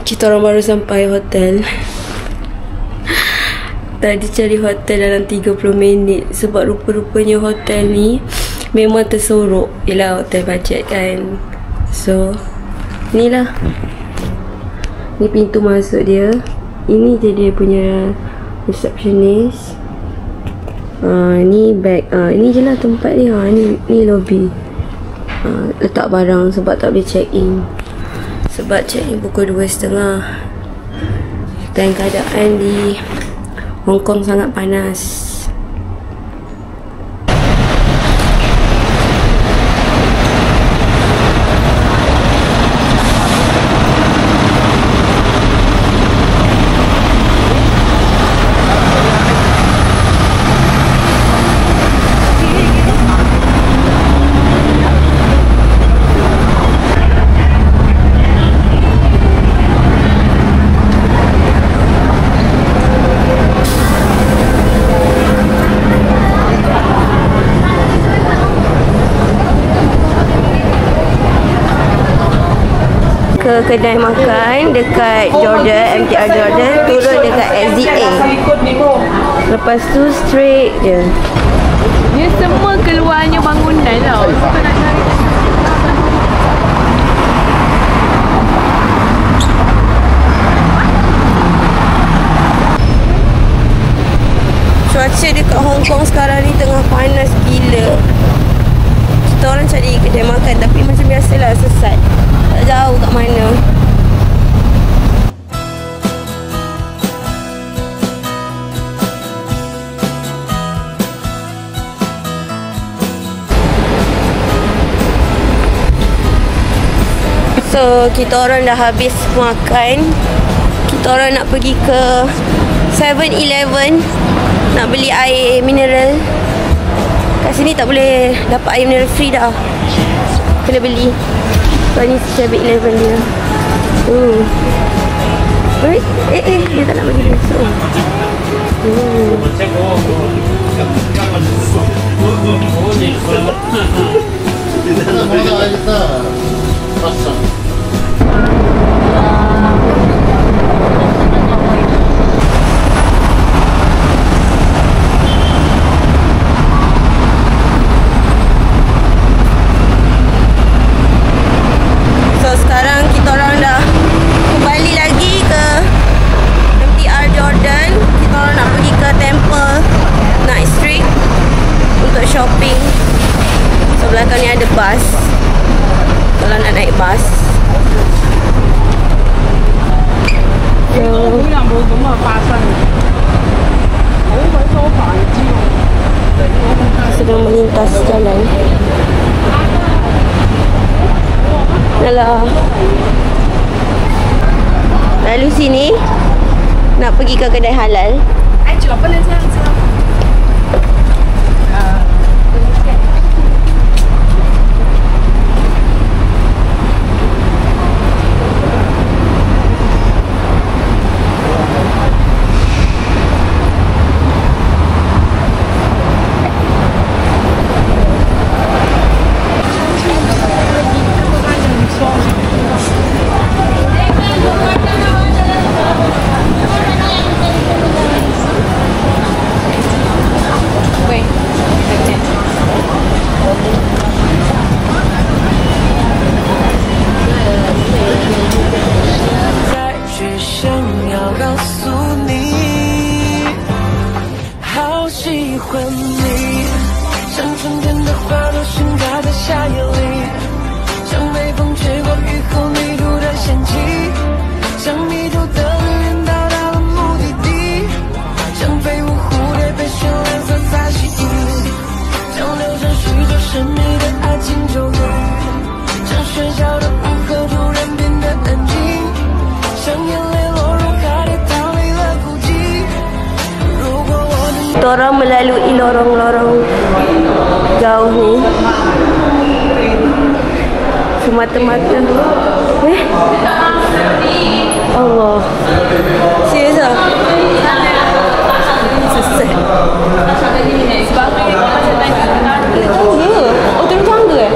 Kita orang baru sampai hotel. Tadi cari hotel dalam 30 minit. Sebab rupa-rupanya hotel ni memang tersorok. Yelah hotel bajet kan. So inilah, ni pintu masuk dia. Ini je dia punya receptionist. Ni bag. Ini je lah tempat dia. Ni lobby. Letak barang sebab tak boleh check in. Sebab check in pukul 2.30. Dan keadaan di Hong Kong sangat panas. Ke kedai makan dekat Jordan, MTR Jordan, turun dekat SZA. Lepas tu straight je. Dia semua keluarnya bangunan tau. Suka nak cari. Cuaca dekat Hong Kong sekarang ni tengah panas gila. Kita orang cari kedai makan tapi macam biasalah sesat. Tak jauh kat mana. So kita orang dah habis makan. Kita orang nak pergi ke 7-Eleven nak beli air mineral. Kat sini tak boleh dapat air mineral free dah. Kena beli. So ni 7-Eleven dia. Dia tak nak bagi masuk. Sekarang kita orang dah kembali lagi ke MTR Jordan. Kita orang nak pergi ke Temple Night Street untuk shopping. Sebelah kan ni ada bas. Kalau nak naik bas. Sedang melintas jalan. Alah. Lalu sini nak pergi ke kedai halal. Orang melalui lorong-lorong jauh ni, semata-mata Allah, serius ah? Sesat. Oh, turun tangga eh?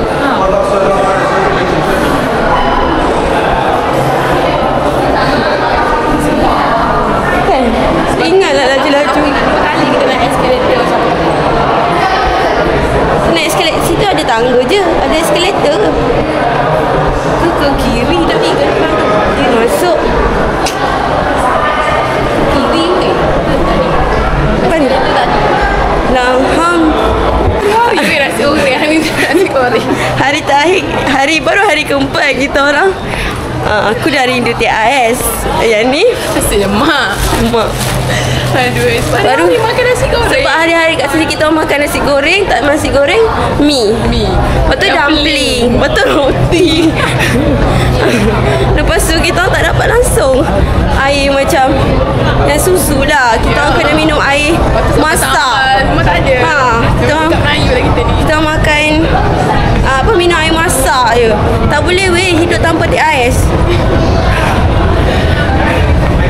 Aku dah rindu TAS. Yang ni Asyik mak. mak. Aduh, Baru ni makan nasi goreng. Sebab hari-hari kat sini kita makan nasi goreng, tak nasi goreng, mi. Lepas tu dumpling. Lepas tu roti. Lepas tu kita tak dapat langsung air macam yang susu lah. Kita kena minum air masak. Semua tak ada. Kita Tak Melayu lah kita ni. kita makan minum air masak je. Tak boleh weh hidup tanpa teh ais.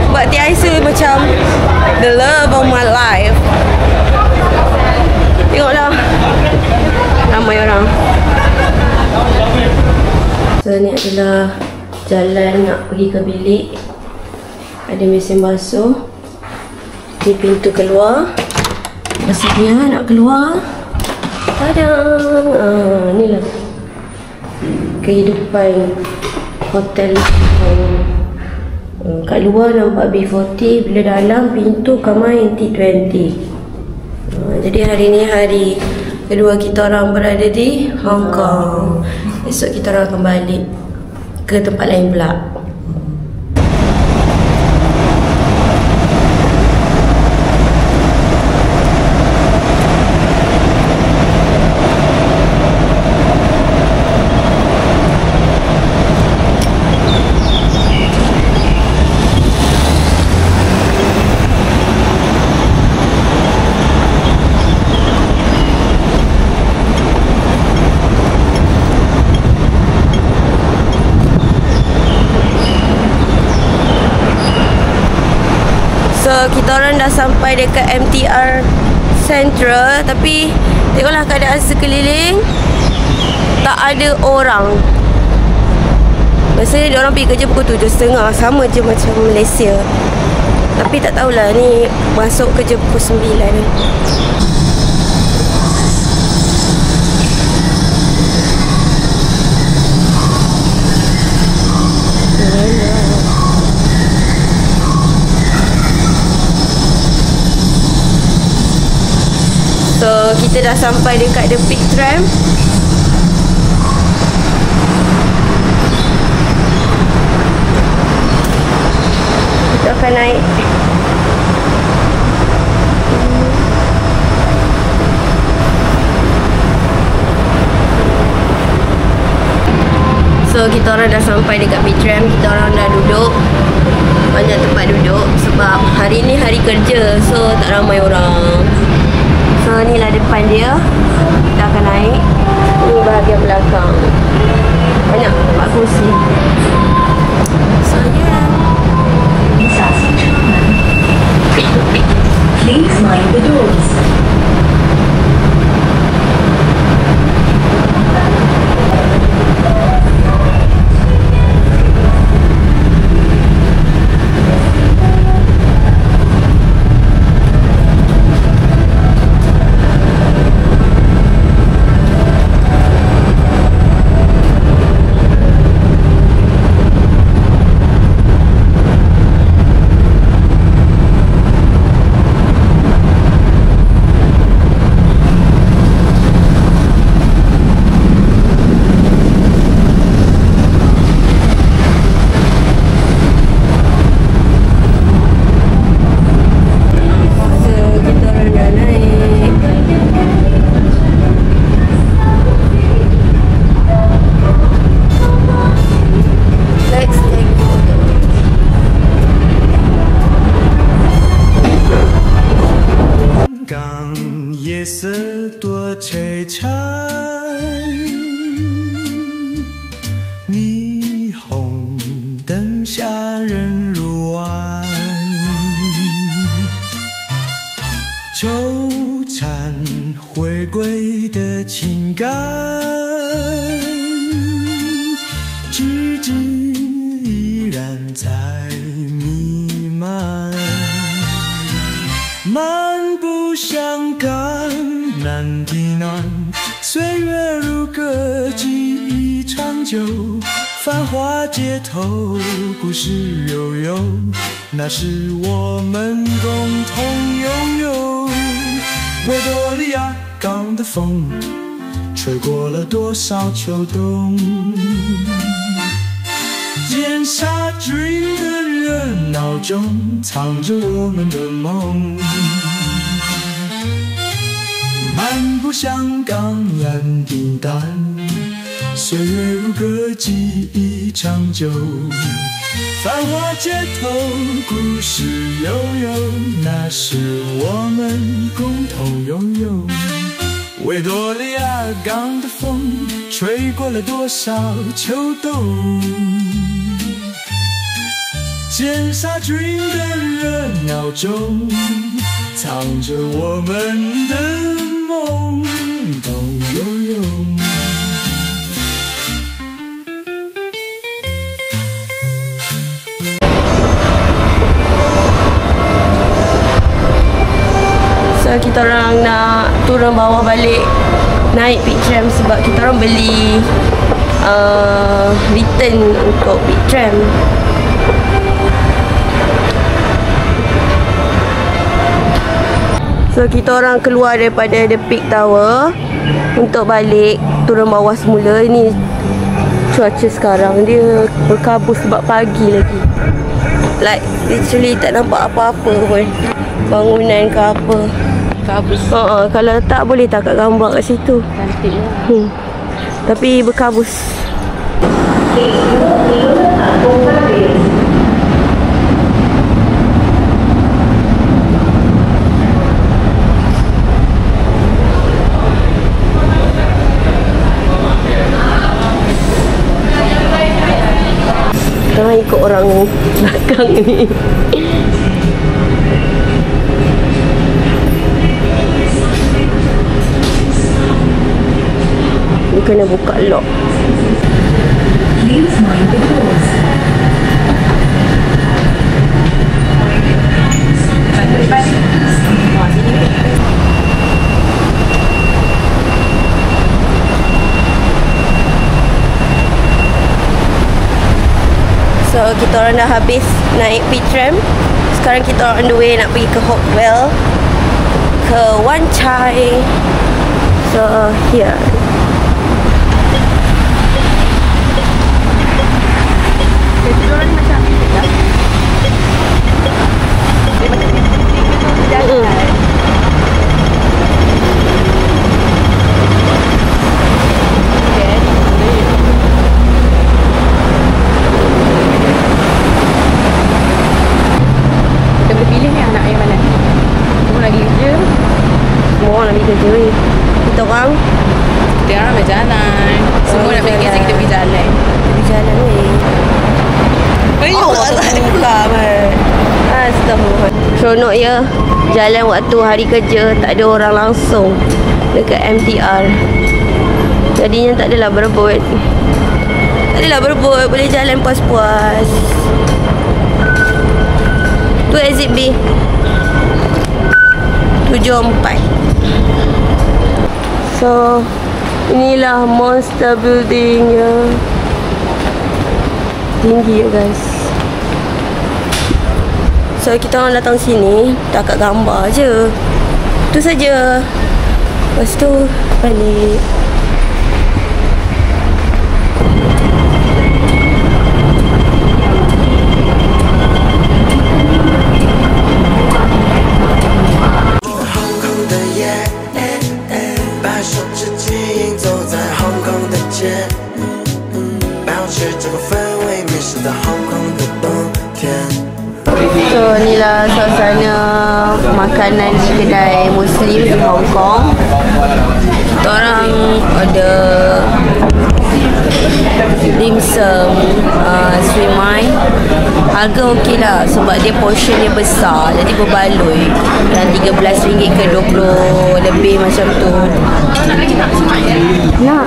Sebab teh ais tu macam the love of my life. Tengoklah ramai orang. So ni adalah jalan nak pergi ke bilik. Ada mesin basuh. Ni pintu keluar. Maksudnya nak keluar. Tadang! Ni lah kehidupan hotel. Kat luar nampak B40, bila dalam pintu kamar yang T20. Jadi hari ni hari kedua kita orang berada di Hong Kong. Esok kita orang akan balik ke tempat lain pula. So kita orang dah sampai dekat MTR Central. Tapi tengoklah keadaan sekeliling, tak ada orang. Biasanya dia orang pergi kerja pukul 7.30, sama je macam Malaysia. Tapi tak tahulah ni masuk kerja pukul 9. So kita dah sampai dekat The Peak Tram. Kita akan naik. So kita orang dah sampai dekat Peak Tram. Kita orang dah duduk. Banyak tempat duduk sebab hari ni hari kerja, so tak ramai orang. So ni lah depan dia. Kita akan naik. Ni bahagian belakang. Banyak tempat kursi. So yeah. Please mind the doors.那是我们共同拥有。维多利亚港的风，吹过了多少秋冬。尖沙咀的热闹中藏着我们的梦，漫步香港蓝丁丹，岁月如歌，记忆长久。繁华街头，故事悠悠，那是我们共同拥有。维多利亚港的风，吹过了多少秋冬。尖沙咀的热闹中，藏着我们的梦，同拥有。So kita orang nak turun bawah balik, naik Big Tram sebab kita orang beli return untuk Big Tram. So kita orang keluar daripada The Peak Tower untuk balik turun bawah semula. Ini cuaca sekarang, dia berkabut sebab pagi lagi. Like literally tak nampak apa-apa pun, bangunan ke apa. Kabus. Kalau tak boleh tak kat gambar kat situ. Cantik lah. Tapi berkabus. Jangan ikut orang belakang ni. Dia kena buka lock. Please mind the doors. So kita orang dah habis naik Big Tram. Sekarang kita orang on the way nak pergi ke Hopewell, ke Wan Chai. So here. Kita orang macam ni tak? Kita boleh pilih ni anak yang mana? Semua lagi kerja. Semua orang nak pergi kerja weh. Kita orang berjalan. Semua nak pergi kerja, kita pergi jalan. pergi jalan weh. Allah tak buka man. Astagfirullah. Seronok ya. Jalan waktu hari kerja, tak ada orang langsung dekat MTR. Jadinya tak adalah berebut. Boleh jalan puas-puas. Tu exit B 74. So inilah monster building yang tinggi ya guys. So kita orang datang sini tak kat gambar je, tu saja. Lepas tu balik. So inilah suasana makanan di kedai Muslim di Hong Kong. Kita orang ada dim sum, sui-mai. Harga okey lah sebab dia portion dia besar, jadi berbaloi. Dan RM13 ke 20 lebih macam tu. Nak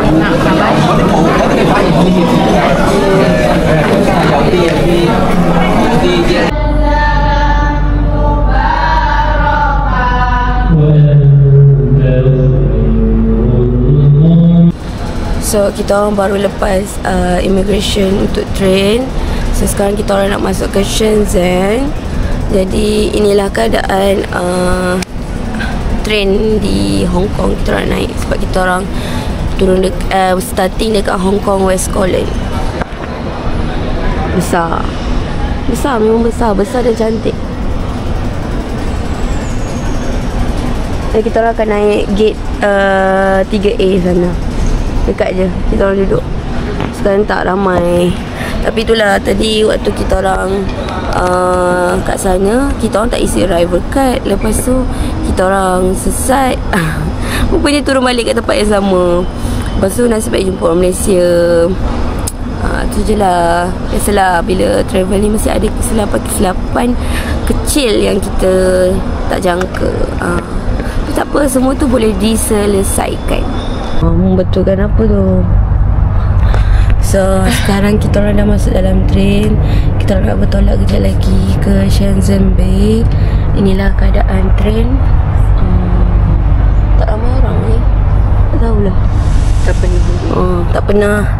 So kita orang baru lepas immigration untuk train. So sekarang kita orang nak masuk ke Shenzhen. Jadi inilah keadaan train di Hong Kong. Kita orang naik sebab kita orang turun starting dekat Hong Kong West Kowloon. Besar. Besar, memang besar. Besar dan cantik. Dan kita orang akan naik gate 3A sana. Dekat je. Kita orang duduk. Sekarang tak ramai. Tapi itulah, tadi waktu kita orang kat sana, kita orang tak isi arrival card. Lepas tu kita orang sesat. Rupanya turun balik kat tempat yang sama. Lepas tu nasib baik jumpa orang Malaysia. Tu je lah. Biasalah bila travel ni mesti ada kesilapan kecil yang kita tak jangka. Tak apa, semua tu boleh diselesaikan. Membetulkan apa tu. So sekarang kita orang dah masuk dalam train. Kita orang nak bertolak kejap lagi ke Shenzhen Bay. Inilah keadaan train. Tak ramai orang ni. Tak tahulah.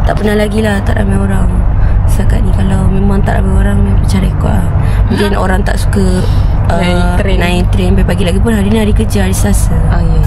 Tak pernah lagi lah tak ramai orang. Setakat ni kalau memang tak ramai orang, memang pecah rekod lah. Mungkin orang tak suka naik train pagi-pagi lagi pun hari ni hari kerja, hari Selasa. Ya.